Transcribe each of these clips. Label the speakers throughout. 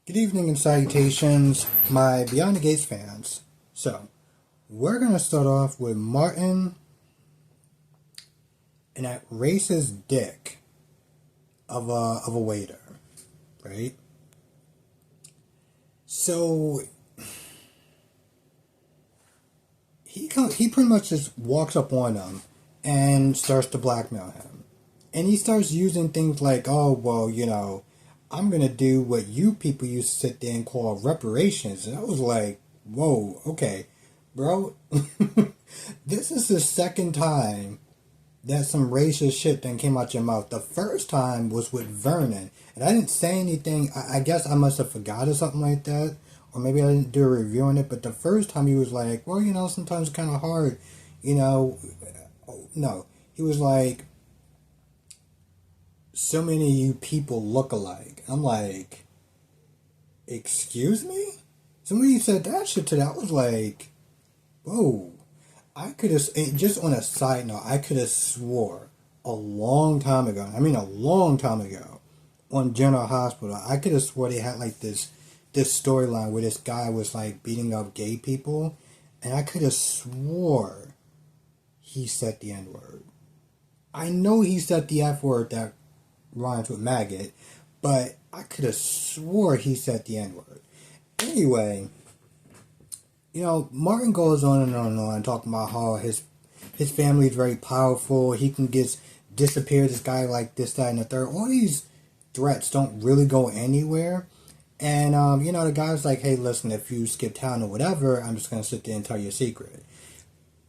Speaker 1: Good evening and salutations, my Beyond the Gates fans. So, we're going to start off with Martin and that racist dick of a waiter, right? So, he pretty much just walks up on him and starts to blackmail him. And he starts using things like, oh, well, I'm going to do what you people used to sit there and call reparations. And I was like, whoa, okay, bro. This is the second time that some racist shit then came out your mouth. The first time was with Vernon. And I didn't say anything. I guess I must have forgot or something like that. Or maybe I didn't do a review on it. But the first time he was like, well, sometimes it's kind of hard. No. He was like, so many of you people look alike. I'm like, excuse me? Somebody said that shit to that. I was like, whoa. I could have, just on a side note, I could have swore a long time ago, on General Hospital, I could have swore they had like this storyline where this guy was like beating up gay people, and I could have swore he said the N-word. I know he said the F-word that rhymes with maggot, but I could have swore he said the N-word. Anyway, Martin goes on and on and on talking about how his family is very powerful. He can just disappear this guy like this, that, and the third. All these threats don't really go anywhere. And, the guy's like, hey, listen, if you skip town or whatever, I'm just going to sit there and tell you a secret.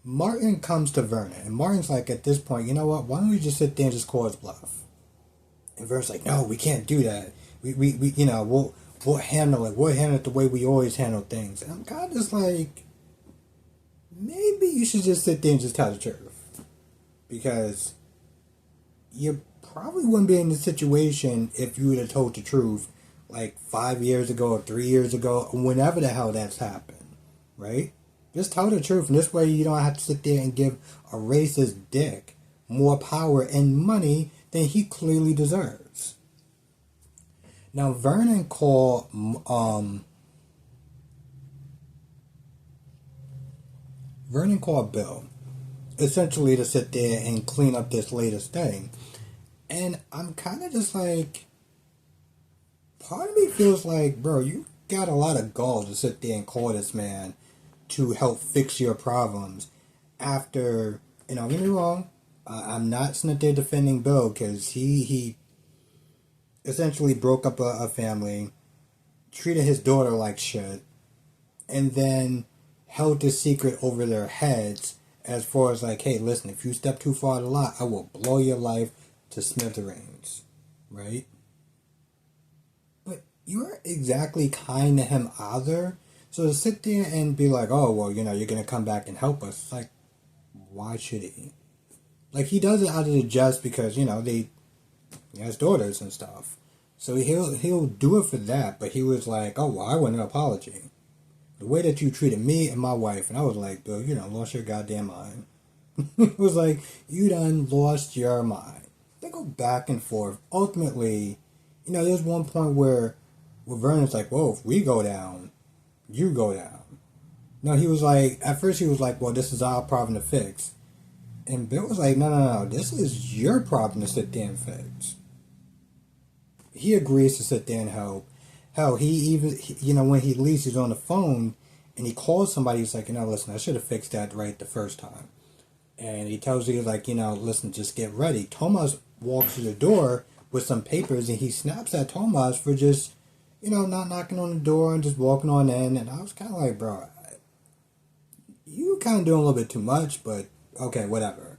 Speaker 1: Martin comes to Vernon, and Martin's like, at this point, you know what? Why don't we just sit there and just call his bluff? And Vernon's like, no, we can't do that. We'll handle it. We'll handle it the way we always handle things. And I'm kind of just like, maybe you should just sit there and just tell the truth. Because you probably wouldn't be in this situation if you would have told the truth like 5 years ago or 3 years ago, or whenever the hell that's happened. Right? Just tell the truth. And this way you don't have to sit there and give a racist dick more power and money than he clearly deserves. Now, Vernon called Bill, essentially to sit there and clean up this latest thing. And I'm kind of just like, part of me feels like, bro, you got a lot of gall to sit there and call this man to help fix your problems after, don't get me wrong, I'm not sitting there defending Bill because he essentially broke up a family, treated his daughter like shit, and then held this secret over their heads as far as like, hey, listen, if you step too far to the line, I will blow your life to smithereens, right? But you weren't exactly kind to him either. So to sit there and be like, oh, well, you're going to come back and help us, it's like, why should he? Like, he does it out of the jest because, he has daughters and stuff. So he'll do it for that, but he was like, oh, well, I want an apology. The way that you treated me and my wife, and I was like, Bill, you done lost your goddamn mind. It was like, you done lost your mind. They go back and forth. Ultimately, there's one point where Vernon's like, well, if we go down, you go down. No, he was like, at first he was like, well, this is our problem to fix. And Bill was like, no, this is your problem to sit there and fix. He agrees to sit there and help. Hell, he even, when he leaves, he's on the phone, and he calls somebody, he's like, listen, I should have fixed that right the first time. And he tells you, like, listen, just get ready. Tomas walks through the door with some papers, and he snaps at Tomas for just, not knocking on the door and just walking on in. And I was kind of like, bro, you kind of doing a little bit too much, but okay, whatever.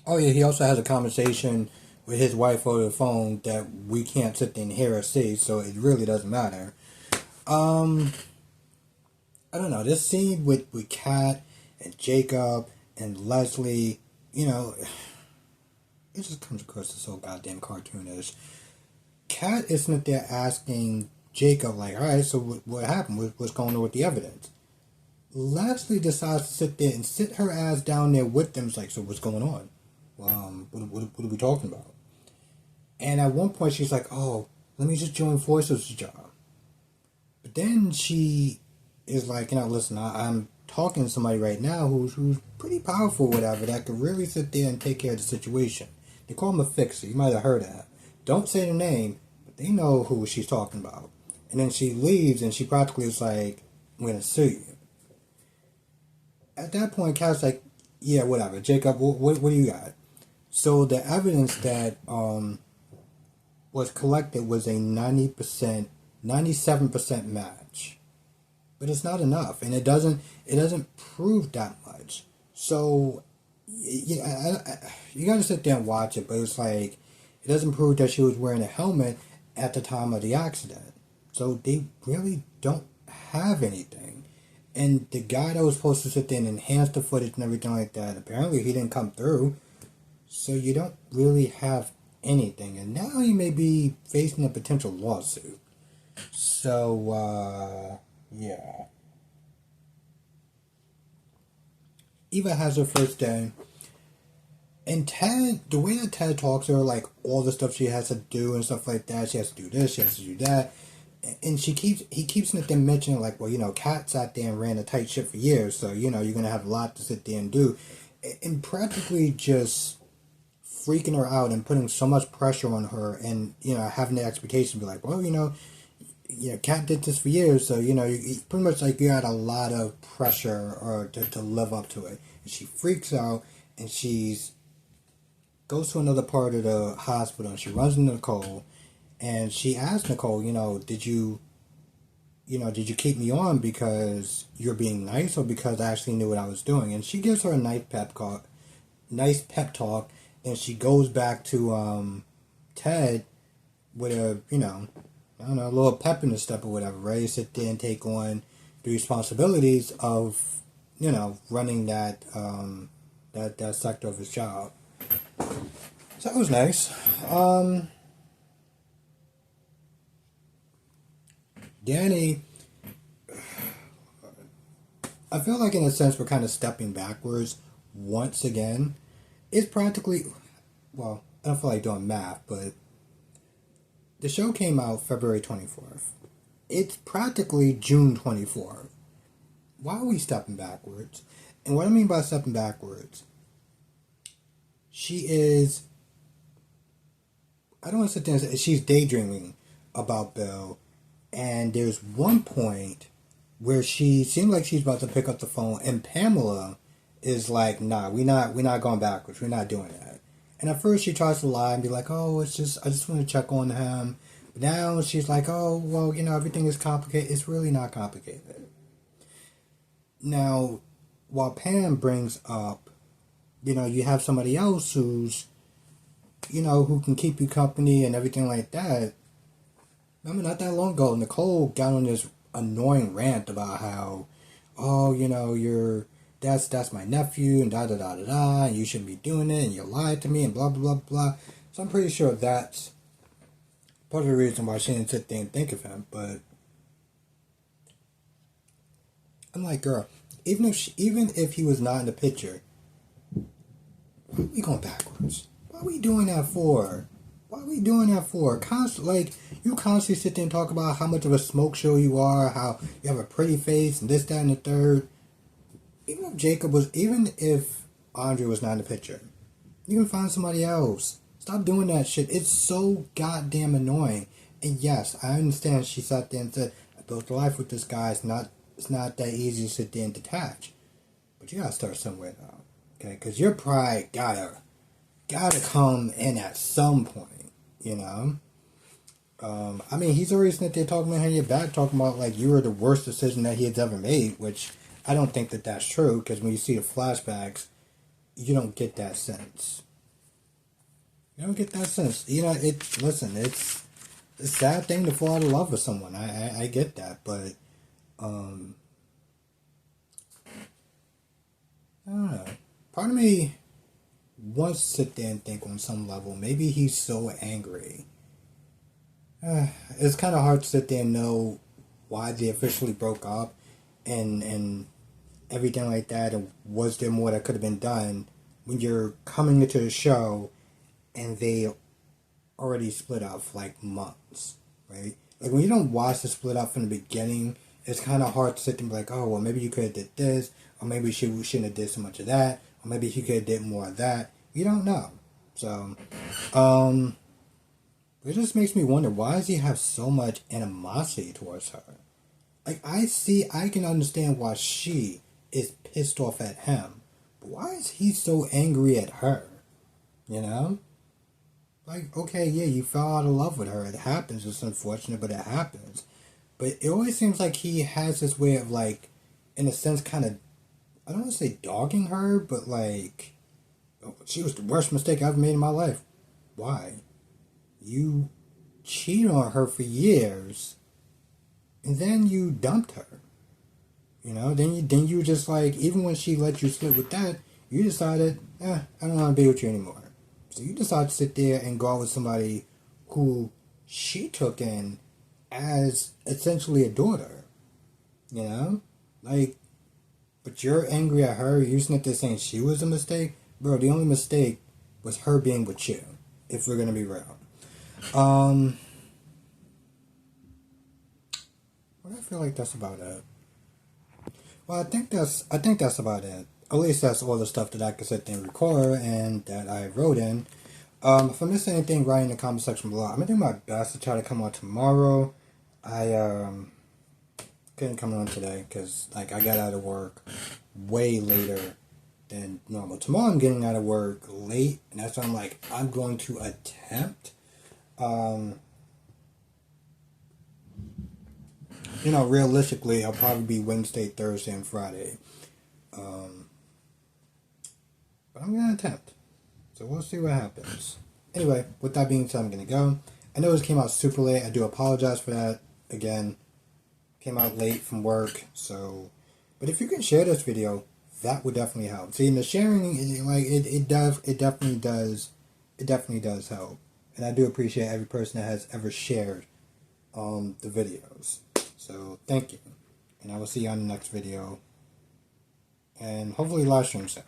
Speaker 1: Oh yeah, he also has a conversation with his wife over the phone that we can't sit there and hear or see, so it really doesn't matter. I don't know, this scene with Kat and Jacob and Leslie, it just comes across as so goddamn cartoonish. Kat isn't there asking Jacob, like, alright, so what happened? What's going on with the evidence? Leslie decides to sit there and sit her ass down there with them. It's like, so what's going on? What are we talking about? And at one point she's like, oh, let me just join forces with y'all. But then she is like, listen, I'm talking to somebody right now who's pretty powerful, whatever, that could really sit there and take care of the situation. They call him a fixer. You might have heard of him. Don't say the name, but they know who she's talking about. And then she leaves, and she practically is like, I'm going to sue you. At that point, Kat's like, yeah, whatever. Jacob, what do you got? So the evidence that was collected was a 90%, 97% match. But it's not enough, and it doesn't prove that much. So you got to sit there and watch it, but it's like it doesn't prove that she was wearing a helmet at the time of the accident. So they really don't have anything. And the guy that was supposed to sit there and enhance the footage and everything like that, apparently he didn't come through. So you don't really have anything. And now he may be facing a potential lawsuit. So, yeah. Eva has her first day. And Ted, the way that Ted talks to her, like all the stuff she has to do and stuff like that, she has to do this, she has to do that. And he keeps mentioning like, well, Kat sat there and ran a tight ship for years, so you're gonna have a lot to sit there and do, and practically just freaking her out and putting so much pressure on her, and having the expectation to be like, well, Kat did this for years, so you pretty much like you had a lot of pressure or to live up to it, and she freaks out and she's goes to another part of the hospital and she runs into Nicole. And she asked Nicole, did you keep me on because you're being nice or because I actually knew what I was doing? And she gives her a nice pep talk. Then she goes back to Ted with a, I don't know, a little pep in the step or whatever, ready to sit there and take on the responsibilities of, running that that sector of his job. So that was nice. Danny, I feel like in a sense we're kind of stepping backwards once again. It's practically, well, I don't feel like doing math, but the show came out February 24th. It's practically June 24th. Why are we stepping backwards? And what I mean by stepping backwards, she is, I don't want to sit there and say, she's daydreaming about Bill. And there's one point where she seems like she's about to pick up the phone, and Pamela is like, "Nah, we're not going backwards. We're not doing that." And at first she tries to lie and be like, "Oh, I just want to check on him." But now she's like, "Oh, well, everything is complicated." It's really not complicated. Now, while Pam brings up, you have somebody else who's, who can keep you company and everything like that. Remember, not that long ago, Nicole got on this annoying rant about how, oh, that's my nephew, and da da da da da, and you shouldn't be doing it, and you lied to me, and blah blah blah blah. So I'm pretty sure that's part of the reason why she didn't sit there and think of him. But I'm like, girl, even if he was not in the picture, why are we going backwards? What are we doing that for? Why are we doing that for? You constantly sit there and talk about how much of a smoke show you are, how you have a pretty face, and this, that, and the third. Even if Andre was not in the picture, you can find somebody else. Stop doing that shit. It's so goddamn annoying. And yes, I understand she sat there and said, I built a life with this guy. It's not that easy to sit there and detach. But you gotta start somewhere now. Okay? Because your pride gotta come in at some point. He's already sitting there talking behind your back, talking about like you were the worst decision that he has ever made, which I don't think that that's true, because when you see the flashbacks, you don't get that sense. You don't get that sense. It's a sad thing to fall out of love with someone. I get that, but I don't know. Part of me wants to sit there and think on some level, maybe he's so angry. It's kind of hard to sit there and know why they officially broke up and everything like that, and was there more that could have been done when you're coming into the show and they already split up for like months, right? Like when you don't watch the split up from the beginning, it's kind of hard to sit there and be like, oh, well, maybe you could have did this, or maybe we shouldn't have did so much of that, or maybe he could have did more of that. You don't know. So, it just makes me wonder, why does he have so much animosity towards her? Like, I can understand why she is pissed off at him, but why is he so angry at her? You know? Like, okay, yeah, you fell out of love with her. It happens. It's unfortunate, but it happens. But it always seems like he has this way of, like, in a sense, kind of, I don't want to say dogging her, but, like, oh, she was the worst mistake I've made in my life. Why? You cheated on her for years, and then you dumped her. You know, then you just, like, even when she let you slip with that, you decided, I don't want to be with you anymore. So you decide to sit there and go out with somebody who she took in as essentially a daughter. You know? Like, but you're angry at her, you're sitting there saying she was a mistake. Bro, the only mistake was her being with you, if we're going to be real. But I feel like that's about it. Well, I think that's about it. At least that's all the stuff that I could sit there and record and that I wrote in. If I missed anything, write in the comment section below. I'm gonna do my best to try to come on tomorrow. I couldn't come on today because like I got out of work way later than normal. Tomorrow I'm getting out of work late, and that's why I'm like I'm going to attempt. You know, realistically, I'll probably be Wednesday, Thursday, and Friday. But I'm gonna attempt. So we'll see what happens. Anyway, with that being said, I'm gonna go. I know this came out super late. I do apologize for that. Again, came out late from work. So, but if you can share this video, that would definitely help. See, the sharing, it definitely does help. And I do appreciate every person that has ever shared the videos. So thank you, and I will see you on the next video, and hopefully live stream soon.